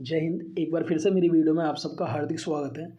जय हिंद। एक बार फिर से मेरी वीडियो में आप सबका हार्दिक स्वागत है।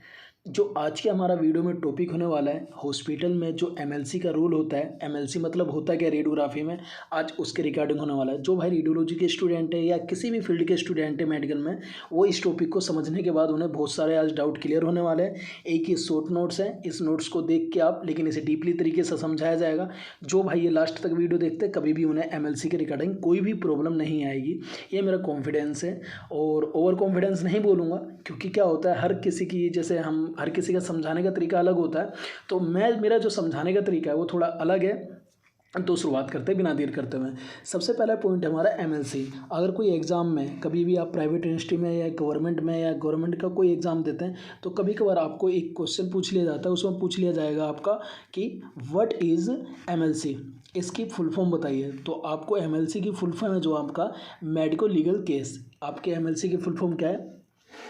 जो आज के हमारा वीडियो में टॉपिक होने वाला है, हॉस्पिटल में जो एमएलसी का रोल होता है, एमएलसी मतलब होता क्या रेडियोग्राफी में, आज उसके रिगार्डिंग होने वाला है। जो भाई रेडियोलॉजी के स्टूडेंट है या किसी भी फील्ड के स्टूडेंट है मेडिकल में, वो इस टॉपिक को समझने के बाद उन्हें बहुत सारे आज डाउट क्लियर होने वाले हैं। एक ही शॉर्ट नोट्स हैं, इस नोट्स को देख के आप, लेकिन इसे डीपली तरीके से समझाया जाएगा। जो भाई ये लास्ट तक वीडियो देखते हैं, कभी भी उन्हें एमएलसी के रिगार्डिंग कोई भी प्रॉब्लम नहीं आएगी, ये मेरा कॉन्फिडेंस है। और ओवर कॉन्फिडेंस नहीं बोलूँगा, क्योंकि क्या होता है, हर किसी की जैसे हम हर किसी का समझाने का तरीका अलग होता है, तो मेरा जो समझाने का तरीका है वो थोड़ा अलग है। तो शुरुआत करते हैं बिना देर करते हुए। सबसे पहला पॉइंट है हमारा एमएलसी। अगर कोई एग्ज़ाम में, कभी भी आप प्राइवेट यूनिवर्सिटी में या गवर्नमेंट में या गवर्नमेंट का कोई एग्ज़ाम देते हैं, तो कभी कभार आपको एक क्वेश्चन पूछ लिया जाता है, उसमें पूछ लिया जाएगा आपका कि व्हाट इज़ एमएलसी, इसकी फुल फॉर्म बताइए। तो आपको एमएलसी की फुल फॉर्म है जो आपका मेडिको लीगल केस। आपके एमएलसी की फुल फॉर्म क्या है?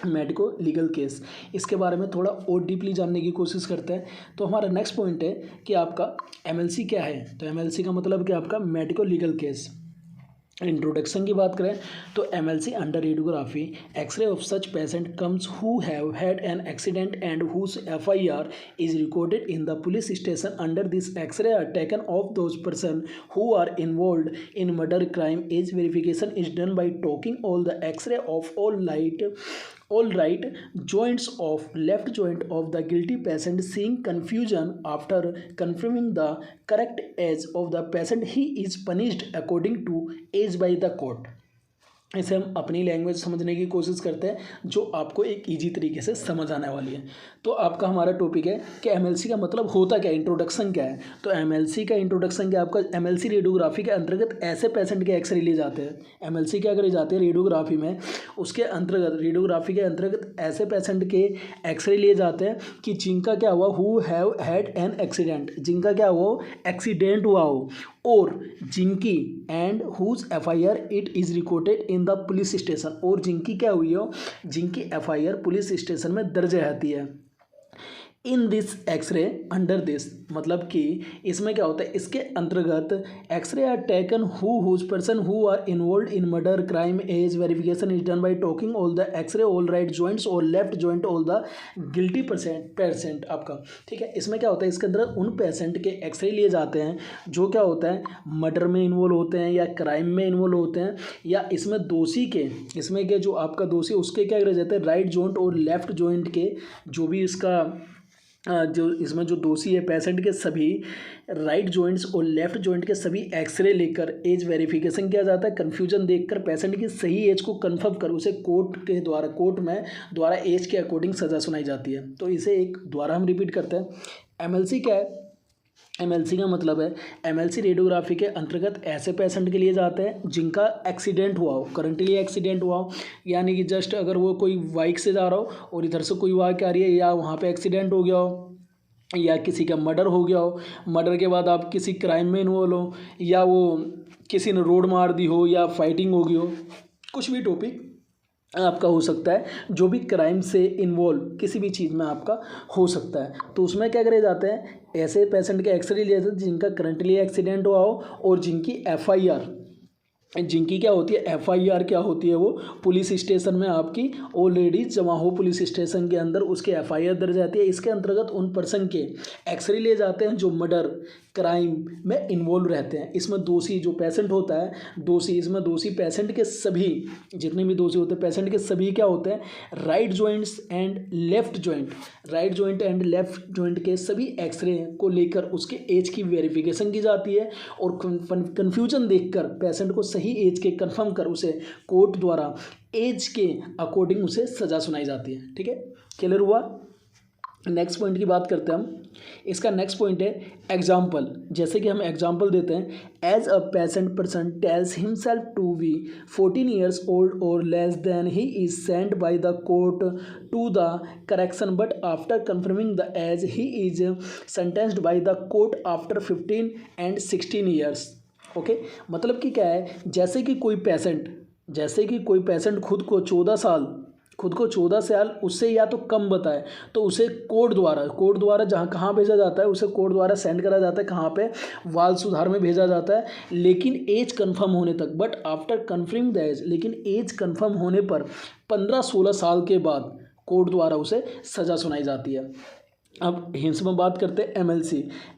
Medico legal case. इसके बारे में थोड़ा और डीपली जानने की कोशिश करते हैं। तो हमारा नेक्स्ट पॉइंट है कि आपका एमएलसी क्या है। तो एमएलसी का मतलब कि आपका मेडिको लीगल केस। इंट्रोडक्शन की बात करें तो MLC under radiography x-ray of such patient comes who have had an accident and whose FIR is recorded in the police station under this x-ray are taken of those person who are involved in murder crime as verification is done by talking all the x-ray of all right joints of left joint of the guilty patient, seeing confusion after confirming the correct age of the patient, he is punished according to age by the court। इसे हम अपनी language समझने की कोशिश करते हैं जो आपको एक इजी तरीके से समझ आने वाली है। तो आपका हमारा टॉपिक है कि एमएलसी का मतलब होता क्या है, इंट्रोडक्शन क्या है। तो एमएलसी का इंट्रोडक्शन क्या है आपका? एमएलसी रेडियोग्राफी के अंतर्गत ऐसे पेशेंट के एक्सरे लिए जाते हैं। एमएलसी क्या करे जाते हैं रेडियोग्राफी में, उसके अंतर्गत रेडियोग्राफी के अंतर्गत ऐसे पेशेंट के एक्सरे लिए जाते हैं कि जिनका क्या हुआ, who have had an accident, जिनका क्या हुआ, एक्सीडेंट हुआ हो, और जिनकी and whose FIR it is recorded in the police station, और जिनकी क्या हुई हो, जिनकी एफआईआर पुलिस स्टेशन में दर्ज रहती है। In this X-ray under this मतलब कि इसमें क्या होता है, इसके अंतर्गत X-ray are taken whose person who are involve in murder crime as verification is done by talking all the X-ray all right joints और left joint all the guilty patient आपका। ठीक है, इसमें क्या होता है, इसके अंदर उन पेशेंट के एक्सरे लिए जाते हैं जो क्या होता है, मर्डर में इन्वॉल्व होते हैं या क्राइम में इन्वॉल्व होते हैं, या इसमें दोषी के, इसमें के जो आपका दोषी उसके क्या रह जाते हैं, राइट जॉइंट और लेफ्ट जॉइंट के जो भी इसका जो इसमें जो दोषी है पेशेंट के सभी राइट जॉइंट्स और लेफ्ट जॉइंट के सभी एक्सरे लेकर एज वेरिफिकेशन किया जाता है। कन्फ्यूजन देखकर पेशेंट की सही एज को कन्फर्म कर उसे कोर्ट में द्वारा एज के अकॉर्डिंग सज़ा सुनाई जाती है। तो इसे एक द्वारा हम रिपीट करते हैं। एमएलसी क्या है? एमएलसी का मतलब है, एमएलसी रेडियोग्राफी के अंतर्गत ऐसे पेशेंट के लिए जाते हैं जिनका एक्सीडेंट हुआ हो, करंटली एक्सीडेंट हुआ हो, यानी कि जस्ट अगर वो कोई बाइक से जा रहा हो और इधर से कोई बाइक आ रही है, या वहाँ पे एक्सीडेंट हो गया हो, या किसी का मर्डर हो गया हो, मर्डर के बाद आप किसी क्राइम में इन्वॉल्व हो, या वो किसी ने रोड मार दी हो, या फाइटिंग हो गई हो, कुछ भी टॉपिक आपका हो सकता है, जो भी क्राइम से इन्वॉल्व किसी भी चीज़ में आपका हो सकता है। तो उसमें क्या करे जाते हैं, ऐसे पेशेंट के एक्सरे लिए जाते हैं जिनका करंटली एक्सीडेंट हुआ हो और जिनकी एफआईआर, जिनकी क्या होती है, एफआईआर क्या होती है, वो पुलिस स्टेशन में आपकी ऑलरेडी जमा हो, पुलिस स्टेशन के अंदर उसके एफआईआर दर्ज रहती है। इसके अंतर्गत उन पर्सन के एक्सरे लिए जाते हैं जो मर्डर क्राइम में इन्वॉल्व रहते हैं। इसमें दोषी जो पेशेंट होता है, दोषी, इसमें दोषी पेशेंट के सभी, जितने भी दोषी होते हैं पेशेंट के सभी क्या होते हैं, right joints and left joint, right joint and left joint के सभी एक्सरे को लेकर उसके एज की वेरिफिकेशन की जाती है, और कन्फ्यूजन देखकर पेशेंट को सही एज के कंफर्म कर उसे कोर्ट द्वारा एज के अकॉर्डिंग उसे सज़ा सुनाई जाती है। ठीक है, क्लियर हुआ। नेक्स्ट पॉइंट की बात करते हैं हम। इसका नेक्स्ट पॉइंट है एग्जाम्पल। जैसे कि हम एग्जाम्पल देते हैं, as a patient person tells himself to be 14 years old और less than, he is sent by the court to the correction, but after confirming the age he is sentenced by the court after 15 and 16 years. Okay, मतलब कि क्या है, जैसे कि कोई patient खुद को 14 साल खुद को 14 साल उससे या तो कम बताए तो उसे कोर्ट द्वारा जहाँ कहाँ भेजा जाता है, उसे कोर्ट द्वारा सेंड करा जाता है, कहाँ पे, बाल सुधार में भेजा जाता है, लेकिन एज कंफर्म होने तक, but after confirming the age, लेकिन एज कंफर्म होने पर 15-16 साल के बाद कोर्ट द्वारा उसे सज़ा सुनाई जाती है। अब हिंस में बात करते हैं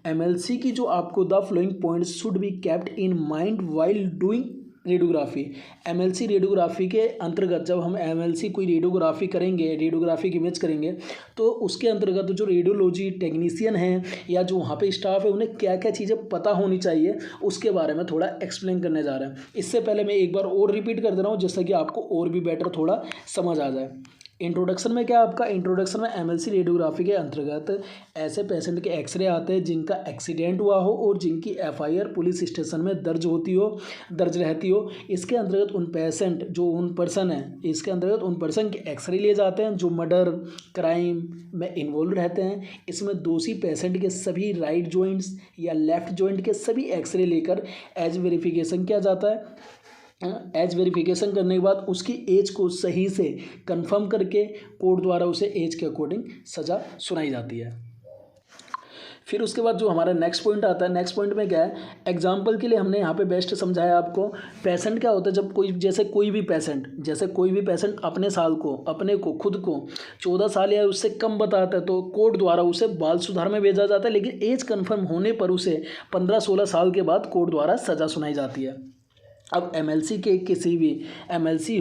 एमएलसी की जो आपको the flowing points should be kept in mind while doing radiography. MLC radiography के अंतर्गत जब हम एमएलसी कोई रेडियोग्राफी करेंगे, रेडियोग्राफिक इमेज करेंगे, तो उसके अंतर्गत जो रेडियोलॉजी टेक्नीशियन हैं या जो वहाँ पे स्टाफ है उन्हें क्या क्या चीज़ें पता होनी चाहिए उसके बारे में थोड़ा एक्सप्लेन करने जा रहे हैं। इससे पहले मैं एक बार और रिपीट कर दे रहा हूँ जिससे कि आपको और भी बेटर थोड़ा समझ आ जाए। इंट्रोडक्शन में क्या आपका, इंट्रोडक्शन में एमएलसी रेडियोग्राफी के अंतर्गत ऐसे पेशेंट के एक्सरे आते हैं जिनका एक्सीडेंट हुआ हो और जिनकी एफआईआर पुलिस स्टेशन में दर्ज रहती हो। इसके अंतर्गत उन पर्सन के एक्सरे लिए जाते हैं जो मर्डर क्राइम में इन्वॉल्व रहते हैं। इसमें दोषी पेशेंट के सभी राइट जॉइंट्स या लेफ्ट जॉइंट के सभी एक्सरे लेकर एज वेरिफिकेशन किया जाता है। एज वेरिफिकेशन करने के बाद उसकी एज को सही से कंफर्म करके कोर्ट द्वारा उसे एज के अकॉर्डिंग सज़ा सुनाई जाती है। फिर उसके बाद जो हमारा नेक्स्ट पॉइंट आता है, नेक्स्ट पॉइंट में क्या है, एग्जाम्पल के लिए हमने यहाँ पे बेस्ट समझाया आपको। पेशेंट क्या होता है, जब कोई भी पेशेंट अपने को खुद को 14 साल या उससे कम बताता है तो कोर्ट द्वारा उसे बाल सुधार में भेजा जाता है, लेकिन एज कन्फर्म होने पर उसे 15-16 साल के बाद कोर्ट द्वारा सज़ा सुनाई जाती है। अब एमएलसी के किसी भी एमएलसी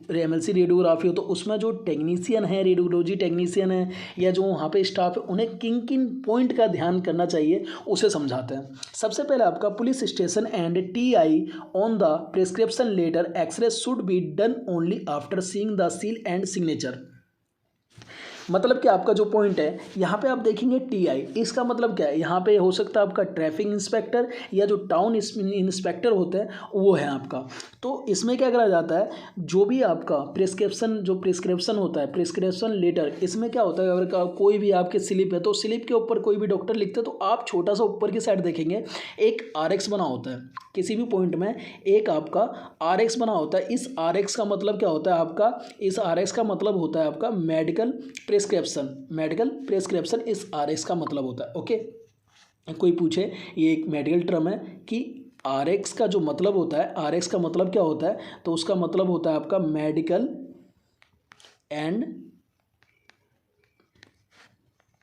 रेडियोग्राफी हो तो उसमें जो टेक्नीशियन है, रेडियोलॉजी टेक्नीशियन है या जो वहाँ पे स्टाफ है, उन्हें किन पॉइंट का ध्यान करना चाहिए उसे समझाते हैं। सबसे पहले आपका police station and TI on the prescription letter x-ray should be done only after seeing the seal and signature. मतलब कि आपका जो पॉइंट है यहाँ पे आप देखेंगे टीआई, इसका मतलब क्या है, यहाँ पे हो सकता है आपका ट्रैफिक इंस्पेक्टर या जो टाउन इंस्पेक्टर होते हैं वो है आपका। तो इसमें क्या करा जाता है, जो भी आपका प्रिस्क्रिप्शन होता है, प्रिस्क्रिप्शन लेटर, इसमें क्या होता है, अगर कोई भी आपके स्लिप है तो स्लिप के ऊपर कोई भी डॉक्टर लिखते हैं तो आप छोटा सा ऊपर की साइड देखेंगे एक आरएक्स बना होता है, किसी भी पॉइंट में एक आपका आरएक्स बना होता है। इस आरएक्स का मतलब क्या होता है आपका, इस आरएक्स का मतलब होता है आपका मेडिकल प्रिस्क्रिप्शन इस आरएक्स का मतलब होता है। ओके, कोई पूछे ये एक मेडिकल टर्म है कि आरएक्स का जो मतलब होता है, आरएक्स का मतलब क्या होता है, तो उसका मतलब होता है आपका मेडिकल एंड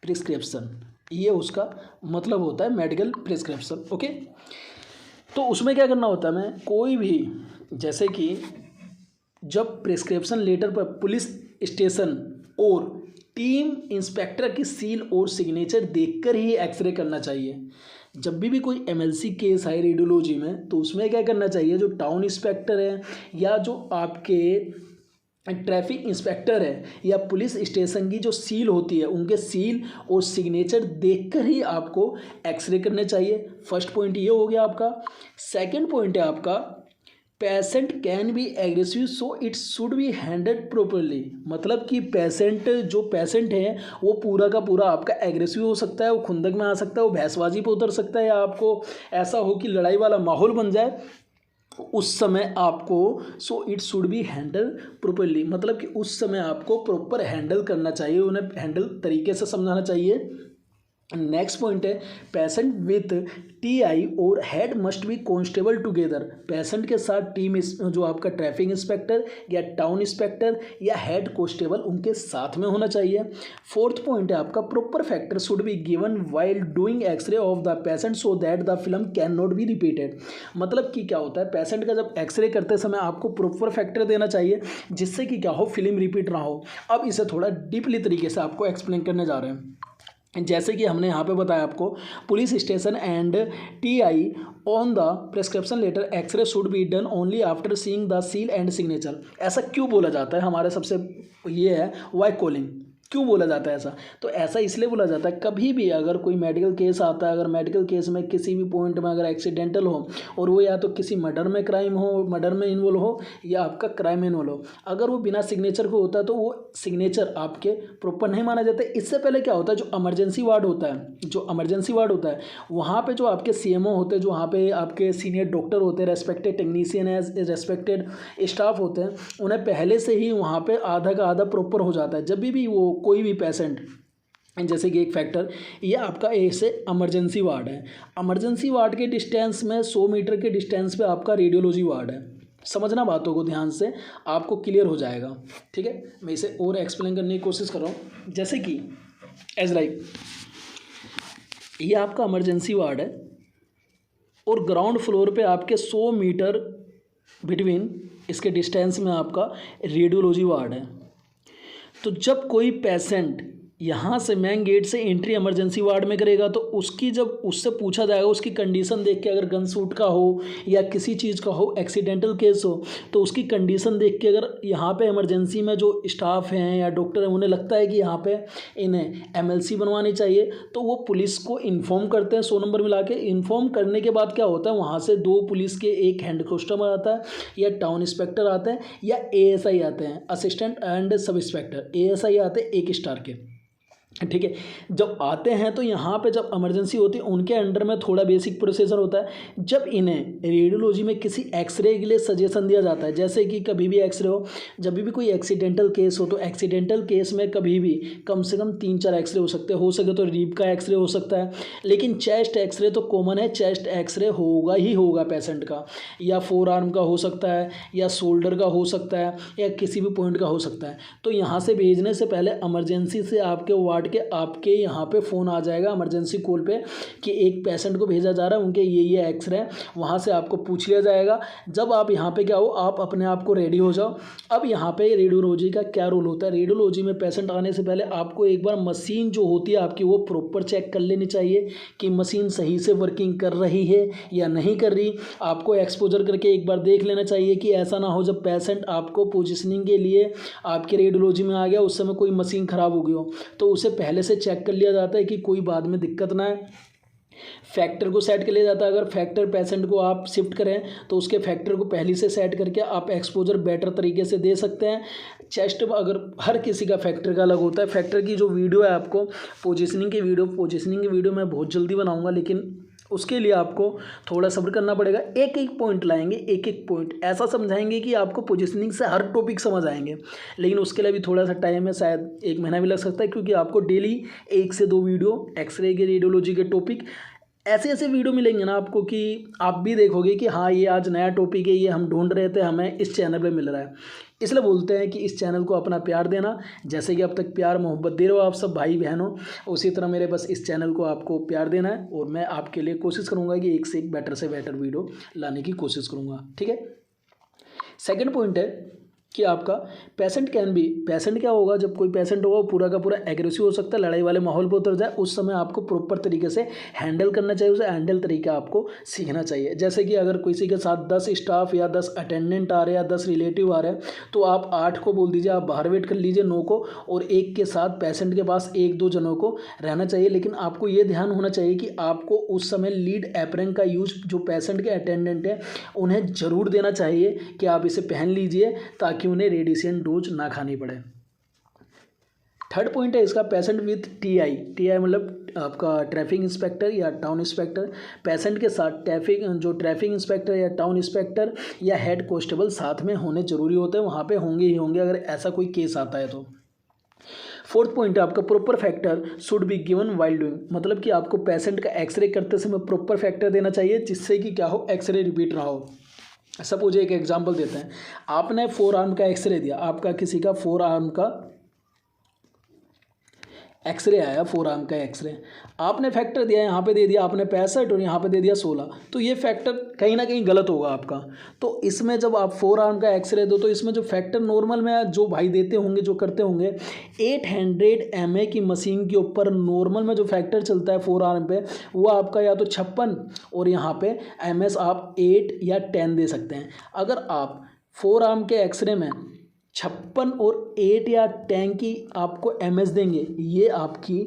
प्रिस्क्रिप्शन, ये उसका मतलब होता है मेडिकल प्रिस्क्रिप्शन। ओके, तो उसमें क्या करना होता है, मैं कोई भी जैसे कि जब प्रिस्क्रिप्शन लेटर पर पुलिस स्टेशन और टीम इंस्पेक्टर की सील और सिग्नेचर देखकर ही एक्सरे करना चाहिए। जब भी कोई एमएलसी केस है रेडियोलॉजी में तो उसमें क्या करना चाहिए, जो टाउन इंस्पेक्टर है या जो आपके ट्रैफिक इंस्पेक्टर है या पुलिस स्टेशन की जो सील होती है, उनके सील और सिग्नेचर देखकर ही आपको एक्सरे करने चाहिए। फर्स्ट पॉइंट ये हो गया आपका। सेकंड पॉइंट है आपका patient can be aggressive so it should be handled properly. मतलब कि पेशेंट है वो पूरा का पूरा आपका एग्रेसिव हो सकता है, वो खुंदक में आ सकता है, वो भैंसबाजी पे उतर सकता है, या आपको ऐसा हो कि लड़ाई वाला माहौल बन जाए, उस समय आपको so it should be handle properly, मतलब कि उस समय आपको प्रॉपर हैंडल करना चाहिए, उन्हें हैंडल तरीके से समझाना चाहिए। नेक्स्ट पॉइंट है पेशेंट विथ टीआई और head must be constable together. Patient के साथ टीम जो आपका ट्रैफिक इंस्पेक्टर या टाउन इंस्पेक्टर या हेड कॉन्स्टेबल उनके साथ में होना चाहिए। फोर्थ पॉइंट है आपका proper factor should be given while doing x-ray of the patient so that the film can not be repeated. मतलब कि क्या होता है, पेशेंट का जब एक्सरे करते समय आपको प्रॉपर फैक्टर देना चाहिए जिससे कि क्या हो, फिल्म रिपीट ना हो। अब इसे थोड़ा डीपली तरीके से आपको एक्सप्लेन करने जा रहे हैं। जैसे कि हमने यहाँ पे बताया आपको police station and TI on the prescription letter x-ray should be done only after seeing the seal and signature. ऐसा क्यों बोला जाता है, हमारे सबसे ये है वाई कॉलिंग। क्यों बोला जाता है ऐसा? तो ऐसा इसलिए बोला जाता है, कभी भी अगर कोई मेडिकल केस आता है, अगर मेडिकल केस में किसी भी पॉइंट में अगर एक्सीडेंटल हो और वो या तो किसी मर्डर में क्राइम हो, मर्डर में इन्वॉल्व हो या आपका क्राइम में इन्वॉल्व हो, अगर वो बिना सिग्नेचर को होता है तो वो सिग्नेचर आपके प्रॉपर नहीं माना जाता। इससे पहले क्या होता है, जो इमरजेंसी वार्ड होता है, जो इमरजेंसी वार्ड होता है वहाँ पे जो आपके सीएमओ होते हैं, जो वहाँ पे आपके सीनियर डॉक्टर होते हैं, रेस्पेक्टेड टेक्नीशियन है, रेस्पेक्टेड स्टाफ होते हैं, उन्हें पहले से ही वहाँ पे आधा का आधा प्रॉपर हो जाता है। जब भी वो कोई भी पेशेंट, जैसे कि एक फैक्टर, ये आपका ऐसे इमरजेंसी वार्ड है, इमरजेंसी वार्ड के डिस्टेंस में 100 मीटर के डिस्टेंस पे आपका रेडियोलॉजी वार्ड है। समझना बातों को ध्यान से, आपको क्लियर हो जाएगा। ठीक है, मैं इसे और एक्सप्लेन करने की कोशिश कर रहा हूँ। जैसे कि एज लाइक ये आपका इमरजेंसी वार्ड है और ग्राउंड फ्लोर पे आपके 100 मीटर बिटवीन इसके डिस्टेंस में आपका रेडियोलॉजी वार्ड है। तो जब कोई पेशेंट यहाँ से मेन गेट से एंट्री इमरजेंसी वार्ड में करेगा तो उसकी जब उससे पूछा जाएगा, उसकी कंडीशन देख के, अगर गन शूट का हो या किसी चीज़ का हो, एक्सीडेंटल केस हो, तो उसकी कंडीशन देख के अगर यहाँ पे इमरजेंसी में जो स्टाफ हैं या डॉक्टर हैं उन्हें लगता है कि यहाँ पे इन्हें एमएलसी बनवानी चाहिए तो वो पुलिस को इन्फॉर्म करते हैं। 100 नंबर मिला के इन्फॉर्म करने के बाद क्या होता है, वहाँ से 2 पुलिस के, एक हेड कांस्टेबल आता है या टाउन इंस्पेक्टर आते हैं या एएसआई आते हैं, assistant and sub inspector, ASI आते हैं 1 स्टार के। ठीक है, जब आते हैं तो यहाँ पे जब इमरजेंसी होती है उनके अंडर में थोड़ा बेसिक प्रोसीजर होता है। जब इन्हें रेडियोलॉजी में किसी एक्सरे के लिए सजेशन दिया जाता है, जैसे कि कभी भी एक्सरे हो, जब भी कोई एक्सीडेंटल केस हो, तो एक्सीडेंटल केस में कभी भी कम से कम 3-4 एक्सरे हो सकते हैं, हो सके तो रीप का एक्सरे हो सकता है, लेकिन चेस्ट एक्सरे तो कॉमन है, चेस्ट एक्सरे होगा ही होगा पेशेंट का, या 4 आर्म का हो सकता है, या शोल्डर का हो सकता है, या किसी भी पॉइंट का हो सकता है। तो यहाँ से भेजने से पहले इमरजेंसी से आपके वार्ड के आपके यहाँ पे फ़ोन आ जाएगा इमरजेंसी कॉल पे कि एक पेशेंट को भेजा जा रहा है, उनके ये एक्सरे हैं, वहाँ से आपको पूछ लिया जाएगा। जब आप यहाँ पे क्या हो, आप अपने आप को रेडी हो जाओ। अब यहाँ पे रेडियोलॉजी का क्या रोल होता है, रेडियोलॉजी में पेशेंट आने से पहले आपको एक बार मशीन जो होती है आपकी वो प्रॉपर चेक कर लेनी चाहिए कि मशीन सही से वर्किंग कर रही है या नहीं कर रही। आपको एक्सपोजर करके एक बार देख लेना चाहिए कि ऐसा ना हो जब पेशेंट आपको पोजिशनिंग के लिए आपके रेडियोलॉजी में आ गया उस समय कोई मशीन ख़राब हो गई हो, तो उसे पहले से चेक कर लिया जाता है कि कोई बाद में दिक्कत ना है। फैक्टर को सेट कर लिया जाता है, अगर फैक्टर पेशेंट को आप शिफ्ट करें तो उसके फैक्टर को पहले से सेट करके आप एक्सपोजर बेटर तरीके से दे सकते हैं। चेस्ट अगर हर किसी का फैक्टर का अलग होता है, फैक्टर की जो वीडियो है आपको पोजीशनिंग की वीडियो मैं बहुत जल्दी बनाऊंगा, लेकिन उसके लिए आपको थोड़ा सब्र करना पड़ेगा। एक एक पॉइंट लाएंगे, एक एक पॉइंट ऐसा समझाएंगे कि आपको पोजीशनिंग से हर टॉपिक समझ आएंगे, लेकिन उसके लिए भी थोड़ा सा टाइम है, शायद 1 महीना भी लग सकता है, क्योंकि आपको डेली 1 से 2 वीडियो एक्सरे के, रेडियोलॉजी के टॉपिक, ऐसे वीडियो मिलेंगे ना आपको कि आप भी देखोगे कि हाँ ये आज नया टॉपिक है, ये हम ढूंढ रहे थे, हमें इस चैनल पे मिल रहा है। इसलिए बोलते हैं कि इस चैनल को अपना प्यार देना, जैसे कि अब तक प्यार मोहब्बत दे रहे हो आप सब भाई बहनों, उसी तरह मेरे बस इस चैनल को आपको प्यार देना है और मैं आपके लिए कोशिश करूँगा कि एक से एक बेटर वीडियो लाने की कोशिश करूँगा। ठीक है, सेकेंड पॉइंट है कि आपका पेशेंट क्या होगा, जब कोई पेशेंट होगा वो पूरा का पूरा एग्रेसिव हो सकता है, लड़ाई वाले माहौल पर उतर जाए, उस समय आपको प्रॉपर तरीके से हैंडल करना चाहिए, उसे हैंडल तरीका आपको सीखना चाहिए। जैसे कि अगर किसी के साथ 10 स्टाफ या 10 अटेंडेंट आ रहे हैं या 10 रिलेटिव आ रहे हैं तो आप 8 को बोल दीजिए, आप बाहर वेट कर लीजिए 9 को, और एक के साथ पेशेंट के पास 1-2 जनों को रहना चाहिए। लेकिन आपको ये ध्यान होना चाहिए कि आपको उस समय लीड एप्रन का यूज जो पेशेंट के अटेंडेंट हैं उन्हें ज़रूर देना चाहिए कि आप इसे पहन लीजिए ताकि उन्हें रेडिएशन डोज ना खानी पड़े। थर्ड पॉइंट है इसका, पेशेंट विथ टीआई मतलब आपका ट्रैफिक इंस्पेक्टर या टाउन इंस्पेक्टर, पेशेंट के साथ ट्रैफिक इंस्पेक्टर या टाउन इंस्पेक्टर या हेड कांस्टेबल साथ में होने जरूरी होते हैं, वहाँ पे होंगे ही होंगे अगर ऐसा कोई केस आता है तो। फोर्थ पॉइंट है आपका, proper factor should be given while doing, मतलब कि आपको पेशेंट का एक्सरे करते समय प्रॉपर फैक्टर देना चाहिए जिससे कि क्या हो, एक्सरे रिपीट ना हो। सपोज एक एग्जांपल देते हैं, आपने 4 आर्म का एक्सरे दिया, आपका किसी का 4 आर्म का एक्सरे आया, 4 आर्म का एक्सरे, आपने फैक्टर दिया, यहाँ पे दे दिया आपने 65 और यहाँ पे दे दिया 16, तो ये फैक्टर कहीं ना कहीं गलत होगा आपका। तो इसमें जब आप 4 आर्म का एक्सरे दो तो इसमें जो फैक्टर नॉर्मल में जो भाई देते होंगे, जो करते होंगे, 800 mA की मशीन के ऊपर नॉर्मल में जो फैक्टर चलता है 4 आर्म पे वो आपका या तो 56 और यहाँ पे MS आप 8 या 10 दे सकते हैं। अगर आप 4 आर्म के एक्सरे में 56 और 8 या 10 की आपको एमएस देंगे, ये आपकी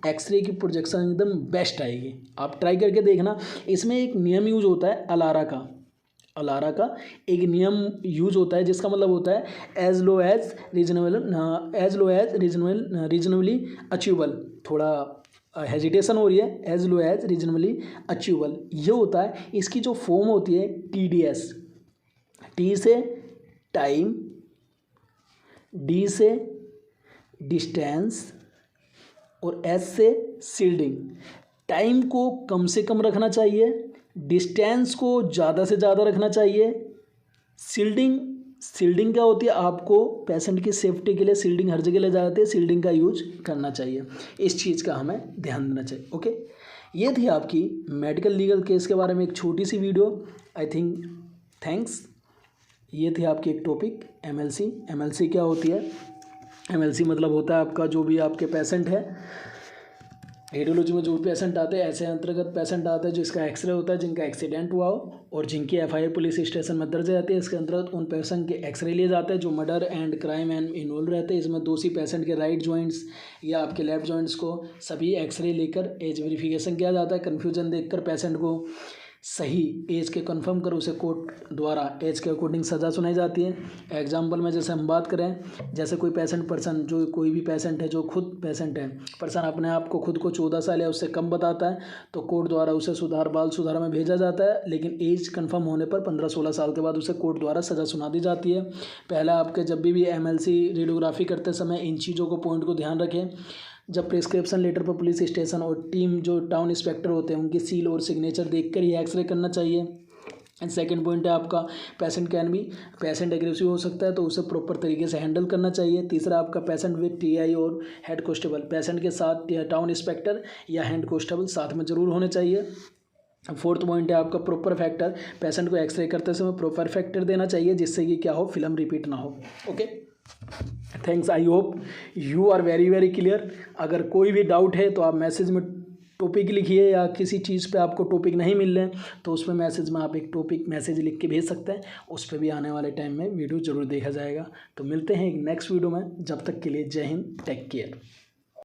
एक्सरे की प्रोजेक्शन एकदम बेस्ट आएगी। आप ट्राई करके देखना। इसमें एक नियम यूज होता है अलारा का, अलारा का एक नियम यूज होता है जिसका मतलब होता है as low as reasonably achievable. थोड़ा हेजिटेशन हो रही है, as low as reasonably achievable ये होता है। इसकी जो फॉर्म होती है TDS, T से टाइम, D से डिस्टेंस और S से शील्डिंग। टाइम को कम से कम रखना चाहिए, डिस्टेंस को ज़्यादा से ज़्यादा रखना चाहिए। शील्डिंग क्या होती है, आपको पेशेंट की सेफ्टी के लिए शील्डिंग हर जगह ले जाते हैं, शील्डिंग का यूज करना चाहिए। इस चीज़ का हमें ध्यान देना चाहिए। ओके, ये थी आपकी मेडिकल लीगल केस के बारे में एक छोटी सी वीडियो। I think thanks. ये थी आपकी एक टॉपिक MLC क्या होती है। MLC मतलब होता है आपका जो भी आपके पेशेंट है, रेडियोलॉजी में जो भी पेशेंट आते हैं, ऐसे अंतर्गत पेशेंट आते हैं जिसका एक्सरे होता है, जिनका एक्सीडेंट हुआ हो और जिनकी FIR पुलिस स्टेशन में दर्ज रहती है। इसके अंतर्गत उन पेशेंट के एक्सरे लिए जाते हैं जो murder and crime and involve रहते हैं। इसमें दोषी पेशेंट के राइट जॉइंट्स या आपके लेफ्ट जॉइंट्स को सभी एक्सरे लेकर एज वेरिफिकेशन किया जाता है। कन्फ्यूजन देखकर पेशेंट को सही एज के कंफर्म कर उसे कोर्ट द्वारा एज के अकॉर्डिंग सज़ा सुनाई जाती है। एग्जाम्पल में जैसे हम बात करें, जैसे कोई कोई भी पेशेंट है जो खुद पेशेंट है, पर्सन अपने आप को खुद को 14 साल या उससे कम बताता है, तो कोर्ट द्वारा उसे बाल सुधार में भेजा जाता है। लेकिन एज कंफर्म होने पर 15-16 साल के बाद उसे कोर्ट द्वारा सज़ा सुना दी जाती है। पहला आपके जब भी MLC रेडियोग्राफी करते समय इन चीज़ों को पॉइंट को ध्यान रखें। जब प्रिस्क्रिप्शन लेटर पर पुलिस स्टेशन और टीम जो टाउन इंस्पेक्टर होते हैं उनकी सील और सिग्नेचर देखकर ही एक्सरे करना चाहिए। एंड सेकंड पॉइंट है आपका पेशेंट एग्रेसिव हो सकता है तो उसे प्रॉपर तरीके से हैंडल करना चाहिए। तीसरा आपका पेशेंट विद TI और हेड कांस्टेबल, पेशेंट के साथ टाउन इंस्पेक्टर या हेड कांस्टेबल साथ में ज़रूर होने चाहिए। फोर्थ पॉइंट है आपका प्रॉपर फैक्टर, पेशेंट को एक्सरे करते समय प्रॉपर फैक्टर देना चाहिए जिससे कि क्या हो, फिल्म रिपीट ना हो। Okay, thanks. I hope you are very clear. अगर कोई भी डाउट है तो आप मैसेज में टॉपिक लिखिए, या किसी चीज़ पे आपको टॉपिक नहीं मिल रहे हैं तो उसमें मैसेज में आप एक टॉपिक मैसेज लिख के भेज सकते हैं। उस पर भी आने वाले टाइम में वीडियो ज़रूर देखा जाएगा। तो मिलते हैं एक नेक्स्ट वीडियो में, जब तक के लिए जय हिंद, टेक केयर।